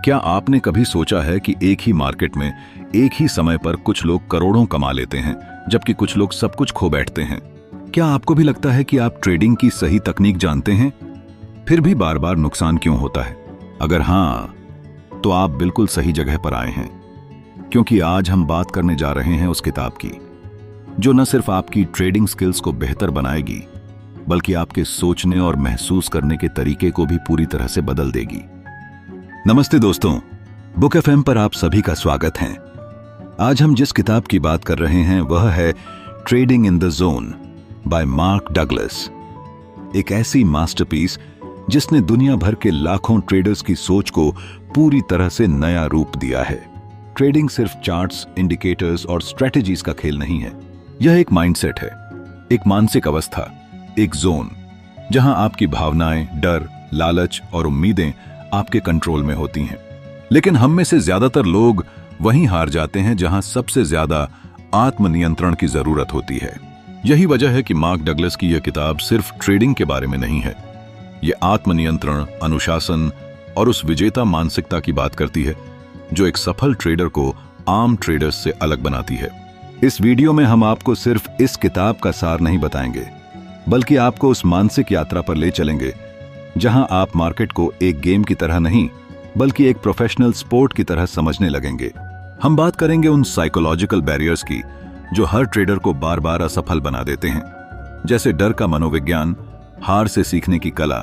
क्या आपने कभी सोचा है कि एक ही मार्केट में एक ही समय पर कुछ लोग करोड़ों कमा लेते हैं जबकि कुछ लोग सब कुछ खो बैठते हैं? क्या आपको भी लगता है कि आप ट्रेडिंग की सही तकनीक जानते हैं, फिर भी बार बार नुकसान क्यों होता है? अगर हाँ, तो आप बिल्कुल सही जगह पर आए हैं, क्योंकि आज हम बात करने जा रहे हैं उस किताब की जो न सिर्फ आपकी ट्रेडिंग स्किल्स को बेहतर बनाएगी बल्कि आपके सोचने और महसूस करने के तरीके को भी पूरी तरह से बदल देगी। नमस्ते दोस्तों, बुक एफएम पर आप सभी का स्वागत है। आज हम जिस किताब की बात कर रहे हैं वह है trading in the zone bye mark Douglas. एक ऐसी मास्टरपीस जिसने दुनिया भर के लाखों ट्रेडर्स की सोच को पूरी तरह से नया रूप दिया है। ट्रेडिंग सिर्फ चार्ट्स, इंडिकेटर्स और स्ट्रेटजीज का खेल नहीं है। यह एक माइंडसेट है, एक मानसिक अवस्था, एक जोन जहां आपकी भावनाएं, डर, लालच और उम्मीदें आपके कंट्रोल में होती हैं। लेकिन हम में से ज्यादातर लोग वहीं हार जाते हैं जहां सबसे ज्यादा आत्मनियंत्रण की जरूरत होती है। यही वजह है कि मार्क डगलस की यह किताब सिर्फ ट्रेडिंग के बारे में नहीं है। यह आत्मनियंत्रण, अनुशासन और उस विजेता मानसिकता की बात करती है जो एक सफल ट्रेडर को आम ट्रेडर्स से अलग बनाती है। इस वीडियो में हम आपको सिर्फ इस किताब का सार नहीं बताएंगे, बल्कि आपको उस मानसिक यात्रा पर ले चलेंगे जहां आप मार्केट को एक गेम की तरह नहीं बल्कि एक प्रोफेशनल स्पोर्ट की तरह समझने लगेंगे। हम बात करेंगे उन साइकोलॉजिकल बैरियर्स की जो हर ट्रेडर को बार बार असफल बना देते हैं, जैसे डर का मनोविज्ञान, हार से सीखने की कला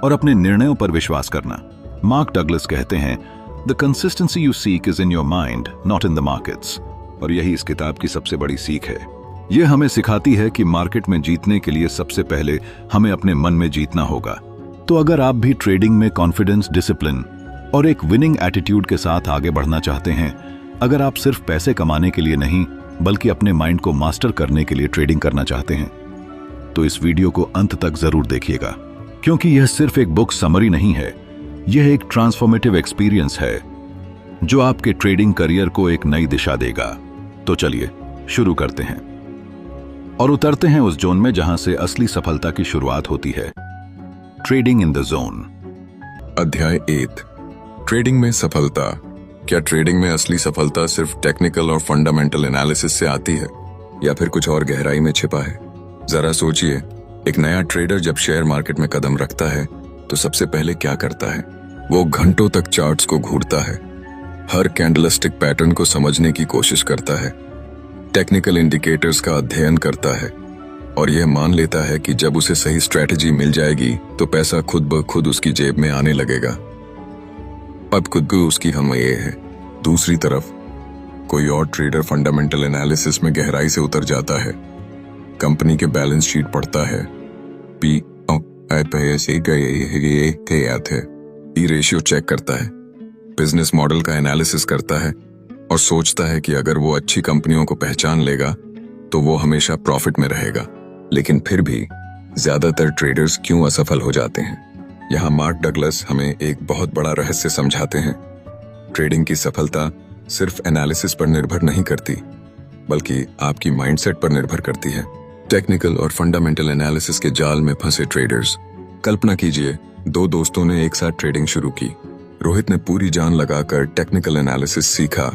और अपने निर्णयों पर विश्वास करना। मार्क डगलस कहते हैं, the consistency you seek is in your mind, not in the markets. और यही इस किताब की सबसे बड़ी सीख है। यह हमें सिखाती है कि मार्केट में जीतने के लिए सबसे पहले हमें अपने मन में जीतना होगा। तो अगर आप भी ट्रेडिंग में कॉन्फिडेंस, डिसिप्लिन और एक विनिंग एटीट्यूड के साथ आगे बढ़ना चाहते हैं, अगर आप सिर्फ पैसे कमाने के लिए नहीं बल्कि अपने माइंड को मास्टर करने के लिए ट्रेडिंग करना चाहते हैं, तो इस वीडियो को अंत तक जरूर देखिएगा, क्योंकि यह सिर्फ एक बुक समरी नहीं है। यह एक ट्रांसफॉर्मेटिव एक्सपीरियंस है जो आपके ट्रेडिंग करियर को एक नई दिशा देगा। तो चलिए शुरू करते हैं और उतरते हैं उस जोन में जहां से असली सफलता की शुरुआत होती है। Trading in the zone. अध्याय 8, ट्रेडिंग में सफलता। क्या ट्रेडिंग में असली सफलता सिर्फ टेक्निकल और फंडामेंटल एनालिसिस से आती है या फिर कुछ और गहराई में छिपा है? जरा सोचिए, एक नया ट्रेडर जब शेयर मार्केट में कदम रखता है तो सबसे पहले क्या करता है? वो घंटों तक चार्ट्स को घूरता है, हर कैंडलस्टिक पैटर्न को समझने की कोशिश करता है, टेक्निकल इंडिकेटर्स का अध्ययन करता है और यह मान लेता है कि जब उसे सही स्ट्रेटजी मिल जाएगी तो पैसा खुद ब खुद उसकी जेब में आने लगेगा। अब खुद उसकी हम ये है। दूसरी तरफ कोई और ट्रेडर फंडामेंटल एनालिसिस में गहराई से उतर जाता है, कंपनी के बैलेंस शीट पढ़ता है, ई रेशियो चेक करता है, बिजनेस मॉडल का एनालिसिस करता है और सोचता है कि अगर वो अच्छी कंपनियों को पहचान लेगा तो वो हमेशा प्रॉफिट में रहेगा। लेकिन फिर भी ज्यादातर ट्रेडर्स क्यों असफल हो जाते हैं? यहाँ मार्क डगलस हमें एक बहुत बड़ा रहस्य समझाते हैं। ट्रेडिंग की सफलता सिर्फ एनालिसिस पर निर्भर नहीं करती, बल्कि आपकी माइंडसेट पर निर्भर करती है। टेक्निकल और फंडामेंटल एनालिसिस के जाल में फंसे ट्रेडर्स। कल्पना कीजिए, दो दोस्तों ने एक साथ ट्रेडिंग शुरू की। रोहित ने पूरी जान लगाकर टेक्निकल एनालिसिस सीखा,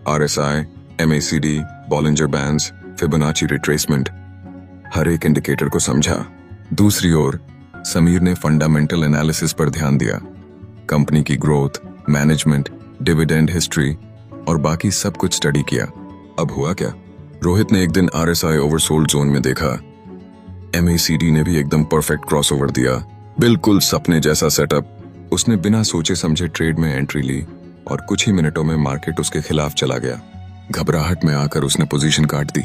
RSI, MACD, Bollinger bands, Fibonacci retracement, हर एक इंडिकेटर को समझा। दूसरी ओर समीर ने फंडामेंटल एनालिसिस पर ध्यान दिया, कंपनी की ग्रोथ, मैनेजमेंट, डिविडेंड हिस्ट्री और बाकी सब कुछ स्टडी किया। अब हुआ क्या? रोहित ने एक दिन RSI ओवरसोल्ड जोन में देखा, MACD ने भी एकदम परफेक्ट क्रॉसओवर दिया, बिल्कुल सपने जैसा सेटअप। उसने बिना सोचे समझे ट्रेड में एंट्री ली और कुछ ही मिनटों में मार्केट उसके खिलाफ चला गया। घबराहट में आकर उसने पोजीशन काट दी,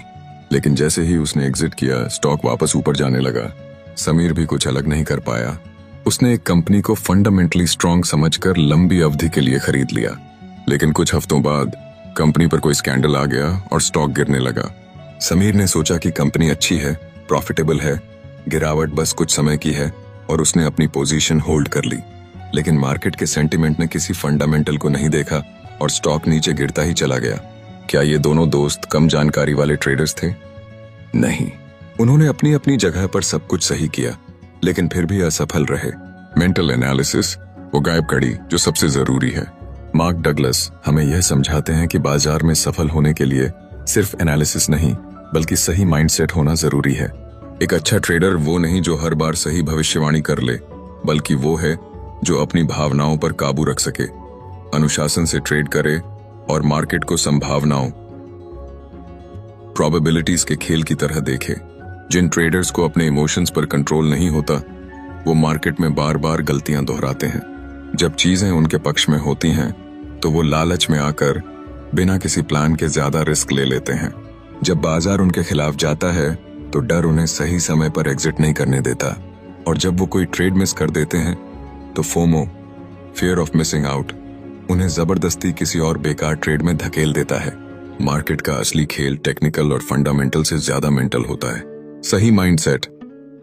लेकिन जैसे ही उसने एग्जिट किया, स्टॉक वापस ऊपर जाने लगा। समीर भी कुछ अलग नहीं कर पाया। उसने एक कंपनी को फंडामेंटली स्ट्रांग समझकर लंबी अवधि के लिए खरीद लिया, लेकिन कुछ हफ्तों बाद कंपनी पर कोई स्कैंडल आ गया और स्टॉक गिरने लगा। समीर ने सोचा कि कंपनी अच्छी है, प्रॉफिटेबल है, गिरावट बस कुछ समय की है और उसने अपनी पोजीशन होल्ड कर ली। लेकिन मार्केट के सेंटिमेंट ने किसी फंडामेंटल को नहीं देखा और स्टॉक नीचे गिरता ही चला गया। क्या ये दोनों दोस्त कम जानकारी वाले ट्रेडर्स थे? नहीं, उन्होंने अपनी अपनी जगह पर सब कुछ सही किया, लेकिन फिर भी असफल रहे। मेंटल एनालिसिस वो गायब कड़ी जो सबसे जरूरी है। मार्क डगलस हमें यह समझाते हैं कि बाजार में सफल होने के लिए सिर्फ एनालिसिस नहीं बल्कि सही माइंडसेट होना जरूरी है। एक अच्छा ट्रेडर वो नहीं जो हर बार सही भविष्यवाणी कर ले, बल्कि वो है जो अपनी भावनाओं पर काबू रख सके, अनुशासन से ट्रेड करे और मार्केट को संभावनाओं प्रोबेबिलिटीज के खेल की तरह देखे। जिन ट्रेडर्स को अपने इमोशंस पर कंट्रोल नहीं होता वो मार्केट में बार बार गलतियां दोहराते हैं। जब चीजें उनके पक्ष में होती हैं तो वो लालच में आकर बिना किसी प्लान के ज्यादा रिस्क ले लेते हैं। जब बाजार उनके खिलाफ जाता है तो डर उन्हें सही समय पर एग्जिट नहीं करने देता, और जब वो कोई ट्रेड मिस कर देते हैं तो FOMO, fear of missing out, उन्हें जबरदस्ती किसी और बेकार ट्रेड में धकेल देता है। मार्केट का असली खेल टेक्निकल और फंडामेंटल से ज्यादा मेंटल होता है। सही माइंडसेट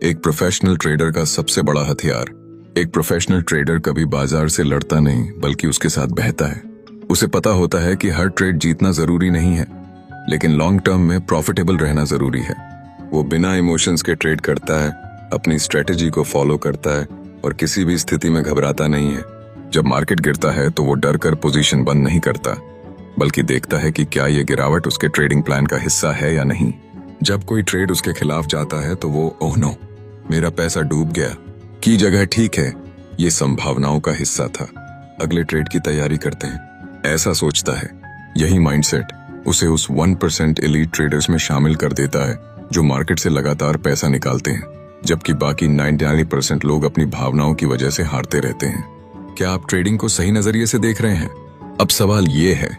एक प्रोफेशनल ट्रेडर का सबसे बड़ा हथियार। एक प्रोफेशनल ट्रेडर कभी बाजार से लड़ता नहीं बल्कि उसके साथ बहता है। उसे पता होता है कि हर ट्रेड जीतना जरूरी नहीं है, लेकिन लॉन्ग टर्म में प्रॉफिटेबल रहना जरूरी है। वो बिना इमोशंस के ट्रेड करता है, अपनी स्ट्रेटेजी को फॉलो करता है और किसी भी स्थिति में घबराता नहीं है। जब मार्केट गिरता है तो वो डर कर पोजीशन बंद नहीं करता, बल्कि देखता है कि क्या ये गिरावट उसके ट्रेडिंग प्लान का हिस्सा है या नहीं। जब कोई ट्रेड उसके खिलाफ जाता है तो वो ओह नो, मेरा पैसा डूब गया की जगह ठीक है, ये संभावनाओं का हिस्सा था, अगले ट्रेड की तैयारी करते हैं, ऐसा सोचता है। यही माइंडसेट उसे उस 1% एलीट ट्रेडर्स में शामिल कर देता है जो मार्केट से लगातार पैसा निकालते हैं, जबकि बाकी 99% लोग अपनी भावनाओं की वजह से हारते रहते हैं। क्या आप ट्रेडिंग को सही नजरिए से देख रहे हैं? अब सवाल ये है,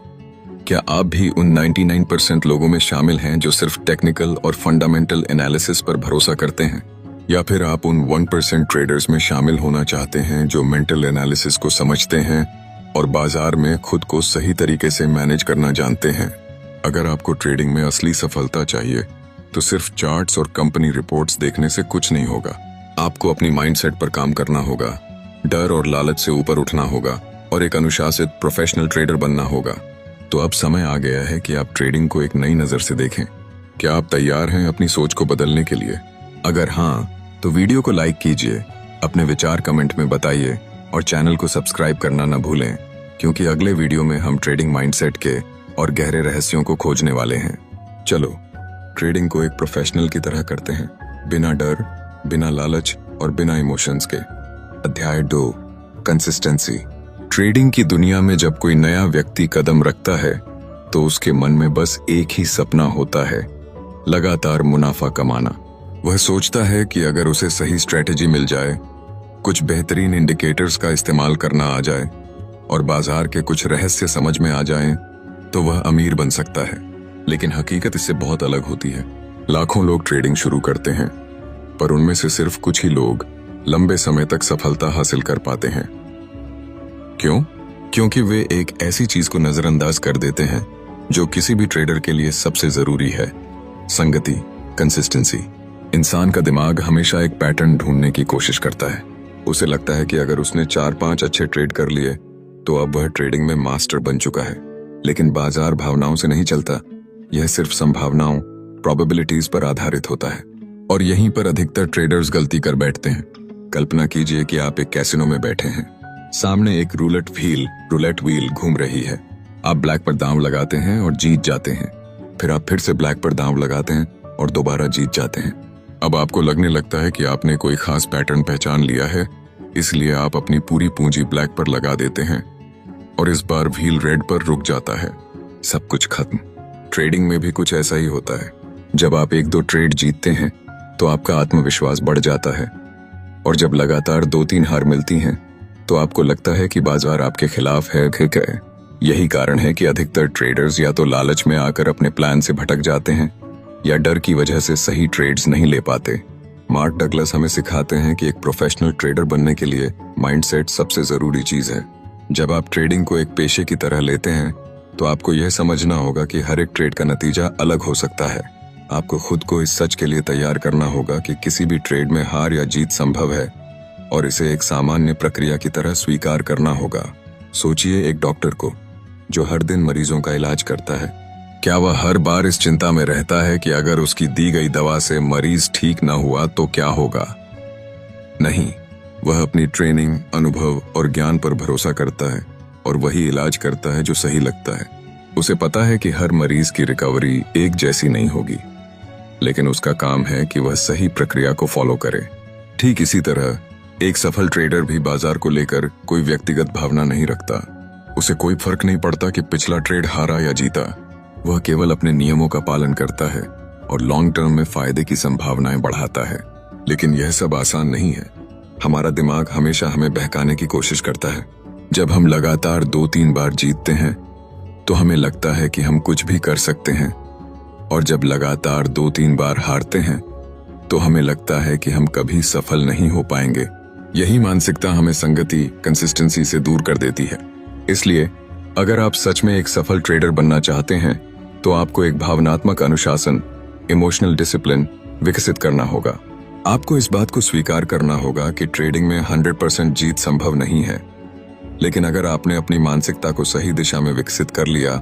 क्या आप भी उन 99% लोगों में शामिल हैं जो सिर्फ टेक्निकल और फंडामेंटल एनालिसिस पर भरोसा करते हैं, या फिर आप उन 1% ट्रेडर्स में शामिल होना चाहते हैं जो मेंटल एनालिसिस को समझते हैं और बाजार में खुद को सही तरीके से मैनेज करना जानते हैं? अगर आपको ट्रेडिंग में असली सफलता चाहिए तो सिर्फ चार्ट्स और कंपनी रिपोर्ट्स देखने से कुछ नहीं होगा। आपको अपनी माइंडसेट पर काम करना होगा, डर और लालच से ऊपर उठना होगा और एक अनुशासित प्रोफेशनल ट्रेडर बनना होगा। तो अब समय आ गया है कि आप ट्रेडिंग को एक नई नजर से देखें। क्या आप तैयार हैं अपनी सोच को बदलने के लिए? अगर हाँ, तो वीडियो को लाइक कीजिए, अपने विचार कमेंट में बताइए और चैनल को सब्सक्राइब करना न भूलें, क्योंकि अगले वीडियो में हम ट्रेडिंग माइंडसेट के और गहरे रहस्यों को खोजने वाले हैं। चलो ट्रेडिंग को एक प्रोफेशनल की तरह करते हैं, बिना डर, बिना लालच और बिना इमोशंस के। अध्याय 2, कंसिस्टेंसी। ट्रेडिंग की दुनिया में जब कोई नया व्यक्ति कदम रखता है तो उसके मन में बस एक ही सपना होता है, लगातार मुनाफा कमाना। वह सोचता है कि अगर उसे सही स्ट्रेटेजी मिल जाए, कुछ बेहतरीन इंडिकेटर्स का इस्तेमाल करना आ जाए और बाजार के कुछ रहस्य समझ में आ जाएं, तो वह अमीर बन सकता है। लेकिन हकीकत इससे बहुत अलग होती है। लाखों लोग ट्रेडिंग शुरू करते हैं, पर उनमें से सिर्फ कुछ ही लोग लंबे समय तक सफलता हासिल कर पाते हैं। क्यों? क्योंकि वे एक ऐसी चीज को नजरअंदाज कर देते हैं जो किसी भी ट्रेडर के लिए सबसे जरूरी है, संगति, कंसिस्टेंसी। इंसान का दिमाग हमेशा एक पैटर्न ढूंढने की कोशिश करता है। उसे लगता है कि अगर उसने 4-5 अच्छे ट्रेड कर लिए तो अब वह ट्रेडिंग में मास्टर बन चुका है। लेकिन बाजार भावनाओं से नहीं चलता, यह सिर्फ संभावनाओं, प्रोबेबिलिटीज पर आधारित होता है। और यहीं पर अधिकतर ट्रेडर्स गलती कर बैठते हैं। कल्पना कीजिए कि आप एक कैसीनो में बैठे हैं, सामने एक रूलेट व्हील घूम रही है। आप ब्लैक पर दांव लगाते हैं और जीत जाते हैं, फिर आप फिर से ब्लैक पर दांव लगाते हैं और दोबारा जीत जाते हैं। अब आपको लगने लगता है कि आपने कोई खास पैटर्न पहचान लिया है, इसलिए आप अपनी पूरी पूंजी ब्लैक पर लगा देते हैं और इस बार व्हील रेड पर रुक जाता है। सब कुछ खत्म। ट्रेडिंग में भी कुछ ऐसा ही होता है। जब आप 1-2 ट्रेड जीतते हैं तो आपका आत्मविश्वास बढ़ जाता है, और जब लगातार 2-3 हार मिलती हैं तो आपको लगता है कि बाजार आपके खिलाफ है। यही कारण है कि अधिकतर ट्रेडर्स या तो लालच में आकर अपने प्लान से भटक जाते हैं या डर की वजह से सही ट्रेड्स नहीं ले पाते। मार्क डगलस हमें सिखाते हैं कि एक प्रोफेशनल ट्रेडर बनने के लिए माइंडसेट सबसे जरूरी चीज है। जब आप ट्रेडिंग को एक पेशे की तरह लेते हैं तो आपको यह समझना होगा कि हर एक ट्रेड का नतीजा अलग हो सकता है। आपको खुद को इस सच के लिए तैयार करना होगा कि किसी भी ट्रेड में हार या जीत संभव है और इसे एक सामान्य प्रक्रिया की तरह स्वीकार करना होगा। सोचिए एक डॉक्टर को जो हर दिन मरीजों का इलाज करता है। क्या वह हर बार इस चिंता में रहता है कि अगर उसकी दी गई दवा से मरीज ठीक न हुआ तो क्या होगा? नहीं, वह अपनी ट्रेनिंग, अनुभव और ज्ञान पर भरोसा करता है। और वही इलाज करता है जो सही लगता है। उसे पता है कि हर मरीज की रिकवरी एक जैसी नहीं होगी, लेकिन उसका काम है कि वह सही प्रक्रिया को फॉलो करे। ठीक इसी तरह एक सफल ट्रेडर भी बाजार को लेकर कोई व्यक्तिगत भावना नहीं रखता। उसे कोई फर्क नहीं पड़ता कि पिछला ट्रेड हारा या जीता। वह केवल अपने नियमों का पालन करता है और लॉन्ग टर्म में फायदे की संभावनाएं बढ़ाता है। लेकिन यह सब आसान नहीं है। हमारा दिमाग हमेशा हमें बहकाने की कोशिश करता है। जब हम लगातार 2-3 बार जीतते हैं तो हमें लगता है कि हम कुछ भी कर सकते हैं, और जब लगातार 2-3 बार हारते हैं तो हमें लगता है कि हम कभी सफल नहीं हो पाएंगे। यही मानसिकता हमें संगति, कंसिस्टेंसी से दूर कर देती है। इसलिए अगर आप सच में एक सफल ट्रेडर बनना चाहते हैं तो आपको एक भावनात्मक अनुशासन, इमोशनल डिसिप्लिन विकसित करना होगा। आपको इस बात को स्वीकार करना होगा कि ट्रेडिंग में 100% जीत संभव नहीं है, लेकिन अगर आपने अपनी मानसिकता को सही दिशा में विकसित कर लिया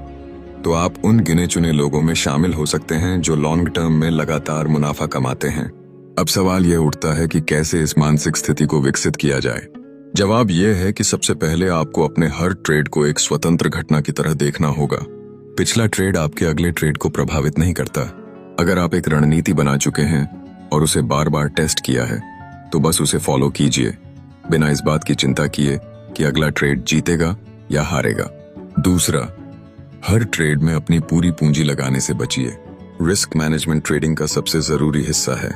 तो आप उन गिने चुने लोगों में शामिल हो सकते हैं जो लॉन्ग टर्म में लगातार मुनाफा कमाते हैं। अब सवाल यह उठता है कि कैसे इस मानसिक स्थिति को विकसित किया जाए। जवाब यह है कि सबसे पहले आपको अपने हर ट्रेड को एक स्वतंत्र घटना की तरह देखना होगा। पिछला ट्रेड आपके अगले ट्रेड को प्रभावित नहीं करता। अगर आप एक रणनीति बना चुके हैं और उसे बार बार टेस्ट किया है तो बस उसे फॉलो कीजिए, बिना इस बात की चिंता किए कि अगला ट्रेड जीतेगा या हारेगा। दूसरा, हर ट्रेड में अपनी पूरी पूंजी लगाने से बचिए। रिस्क मैनेजमेंट ट्रेडिंग का सबसे जरूरी हिस्सा है।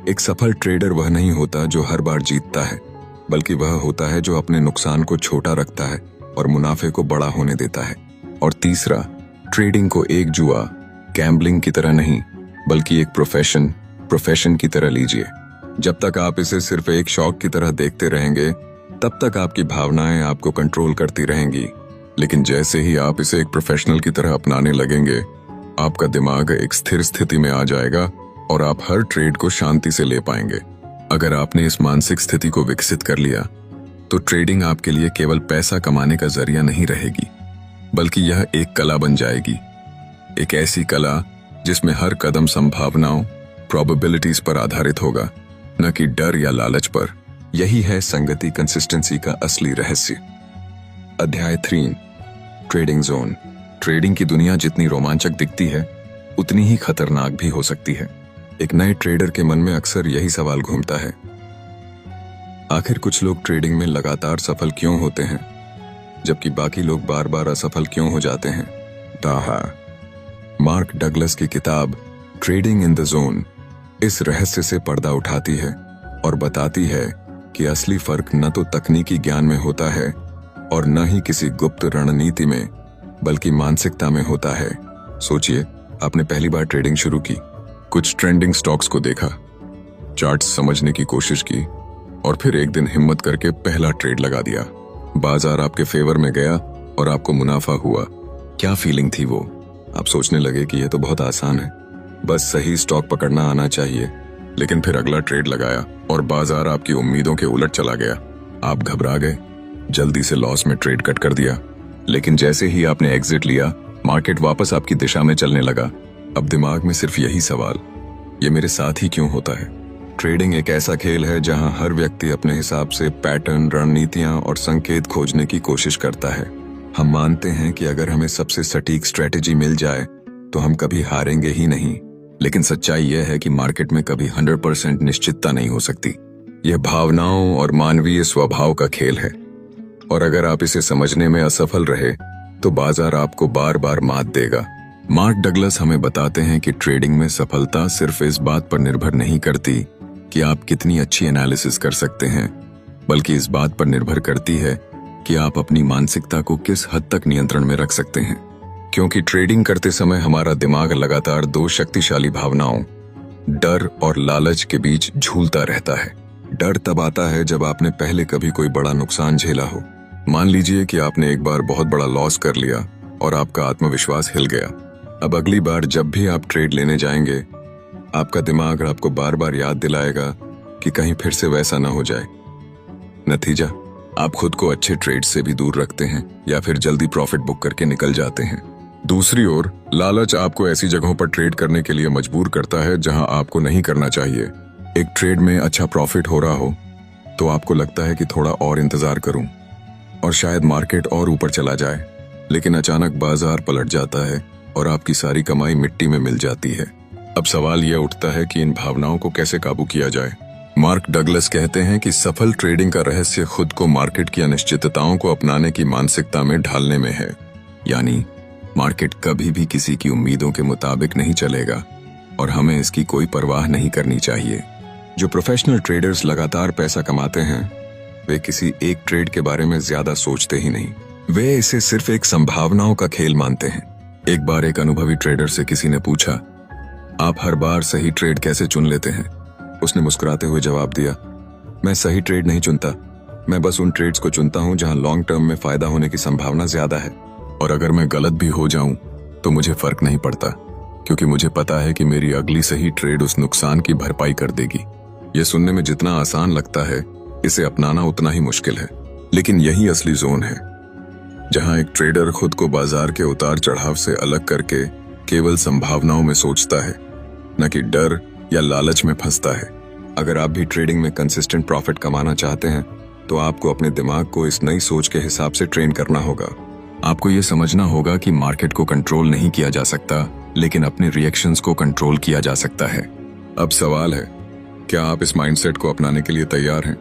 एक सफल ट्रेडर वह नहीं होता जो हर बार जीतता है, बल्कि वह होता है जो अपने नुकसान को छोटा रखता है और मुनाफे को बड़ा होने देता है। और तीसरा, ट्रेडिंग को एक जुआ, गैम्बलिंग की तरह नहीं, बल्कि एक प्रोफेशन की तरह लीजिए। जब तक आप इसे सिर्फ एक शौक की तरह देखते रहेंगे तब तक आपकी भावनाएं आपको कंट्रोल करती रहेंगी, लेकिन जैसे ही आप इसे एक प्रोफेशनल की तरह अपनाने लगेंगे, आपका दिमाग एक स्थिर स्थिति में आ जाएगा और आप हर ट्रेड को शांति से ले पाएंगे। अगर आपने इस मानसिक स्थिति को विकसित कर लिया तो ट्रेडिंग आपके लिए केवल पैसा कमाने का जरिया नहीं रहेगी, बल्कि यह एक कला बन जाएगी। एक ऐसी कला जिसमें हर कदम संभावनाओं, प्रोबेबिलिटीज पर आधारित होगा, न कि डर या लालच पर। यही है संगति, कंसिस्टेंसी का असली रहस्य। अध्याय 3, ट्रेडिंग जोन। ट्रेडिंग की दुनिया जितनी रोमांचक दिखती है उतनी ही खतरनाक भी हो सकती है। एक नए ट्रेडर के मन में अक्सर यही सवाल घूमता है, आखिर कुछ लोग ट्रेडिंग में लगातार सफल क्यों होते हैं जबकि बाकी लोग बार बार असफल क्यों हो जाते हैं। ताहा मार्क डगलस की किताब ट्रेडिंग इन द जोन इस रहस्य से पर्दा उठाती है और बताती है कि असली फर्क न तो तकनीकी ज्ञान में होता है और न ही किसी गुप्त रणनीति में, बल्कि मानसिकता में होता है। सोचिए, आपने पहली बार ट्रेडिंग शुरू की, कुछ ट्रेंडिंग स्टॉक्स को देखा, चार्ट्स समझने की कोशिश की और फिर एक दिन हिम्मत करके पहला ट्रेड लगा दिया। बाजार आपके फेवर में गया और आपको मुनाफा हुआ। क्या फीलिंग थी वो? आप सोचने लगे कि यह तो बहुत आसान है, बस सही स्टॉक पकड़ना आना चाहिए। लेकिन फिर अगला ट्रेड लगाया और बाजार आपकी उम्मीदों के उलट चला गया। आप घबरा गए, जल्दी से लॉस में ट्रेड कट कर दिया। लेकिन जैसे ही आपने एग्जिट लिया, मार्केट वापस आपकी दिशा में चलने लगा। अब दिमाग में सिर्फ यही सवाल, ये मेरे साथ ही क्यों होता है? ट्रेडिंग एक ऐसा खेल है जहां हर व्यक्ति अपने हिसाब से पैटर्न, रणनीतियां और संकेत खोजने की कोशिश करता है। हम मानते हैं कि अगर हमें सबसे सटीक स्ट्रेटेजी मिल जाए तो हम कभी हारेंगे ही नहीं, लेकिन सच्चाई यह है कि मार्केट में कभी 100% निश्चितता नहीं हो सकती। यह भावनाओं और मानवीय स्वभाव का खेल है, और अगर आप इसे समझने में असफल रहे तो बाजार आपको बार बार मात देगा। मार्क डगलस हमें बताते हैं कि ट्रेडिंग में सफलता सिर्फ इस बात पर निर्भर नहीं करती कि आप कितनी अच्छी एनालिसिस कर सकते हैं, बल्कि इस बात पर निर्भर करती है कि आप अपनी मानसिकता को किस हद तक नियंत्रण में रख सकते हैं। क्योंकि ट्रेडिंग करते समय हमारा दिमाग लगातार 2 शक्तिशाली भावनाओं, डर और लालच के बीच झूलता रहता है। डर तब आता है जब आपने पहले कभी कोई बड़ा नुकसान झेला हो। मान लीजिए कि आपने एक बार बहुत बड़ा लॉस कर लिया और आपका आत्मविश्वास हिल गया। अब अगली बार जब भी आप ट्रेड लेने जाएंगे, आपका दिमाग आपको बार बार याद दिलाएगा कि कहीं फिर से वैसा ना हो जाए। नतीजा, आप खुद को अच्छे ट्रेड से भी दूर रखते हैं या फिर जल्दी प्रॉफिट बुक करके निकल जाते हैं। दूसरी ओर, लालच आपको ऐसी जगहों पर ट्रेड करने के लिए मजबूर करता है जहां आपको नहीं करना चाहिए। एक ट्रेड में अच्छा प्रॉफिट हो रहा हो तो आपको लगता है कि थोड़ा और इंतजार करूं, और शायद मार्केट और ऊपर चला जाए, लेकिन अचानक बाजार पलट जाता है और आपकी सारी कमाई मिट्टी में मिल जाती है। अब सवाल यह उठता है कि इन भावनाओं को कैसे काबू किया जाए। मार्क डगलस कहते हैं कि सफल ट्रेडिंग का रहस्य खुद को मार्केट की अनिश्चितताओं को अपनाने की मानसिकता में ढालने में है। यानी मार्केट कभी भी किसी की उम्मीदों के मुताबिक नहीं चलेगा और हमें इसकी कोई परवाह नहीं करनी चाहिए। जो प्रोफेशनल ट्रेडर्स लगातार पैसा कमाते हैं वे किसी एक ट्रेड के बारे में ज्यादा सोचते ही नहीं, वे इसे सिर्फ एक संभावनाओं का खेल मानते हैं। एक बार एक अनुभवी ट्रेडर से किसी ने पूछा, आप हर बार सही ट्रेड कैसे चुन लेते हैं? उसने मुस्कुराते हुए जवाब दिया, मैं सही ट्रेड नहीं चुनता, मैं बस उन ट्रेड्स को चुनता हूं जहां लॉन्ग टर्म में फायदा होने की संभावना ज्यादा है, और अगर मैं गलत भी हो जाऊं तो मुझे फर्क नहीं पड़ता, क्योंकि मुझे पता है कि मेरी अगली सही ट्रेड उस नुकसान की भरपाई कर देगी। यह सुनने में जितना आसान लगता है, इसे अपनाना उतना ही मुश्किल है, लेकिन यही असली जोन है जहां एक ट्रेडर खुद को बाजार के उतार चढ़ाव से अलग करके केवल संभावनाओं में सोचता है, न कि डर या लालच में फंसता है। अगर आप भी ट्रेडिंग में कंसिस्टेंट प्रॉफिट कमाना चाहते हैं तो आपको अपने दिमाग को इस नई सोच के हिसाब से ट्रेन करना होगा। आपको ये समझना होगा कि मार्केट को कंट्रोल नहीं किया जा सकता, लेकिन अपने रिएक्शंस को कंट्रोल किया जा सकता है। अब सवाल है, क्या आप इस माइंडसेट को अपनाने के लिए तैयार हैं?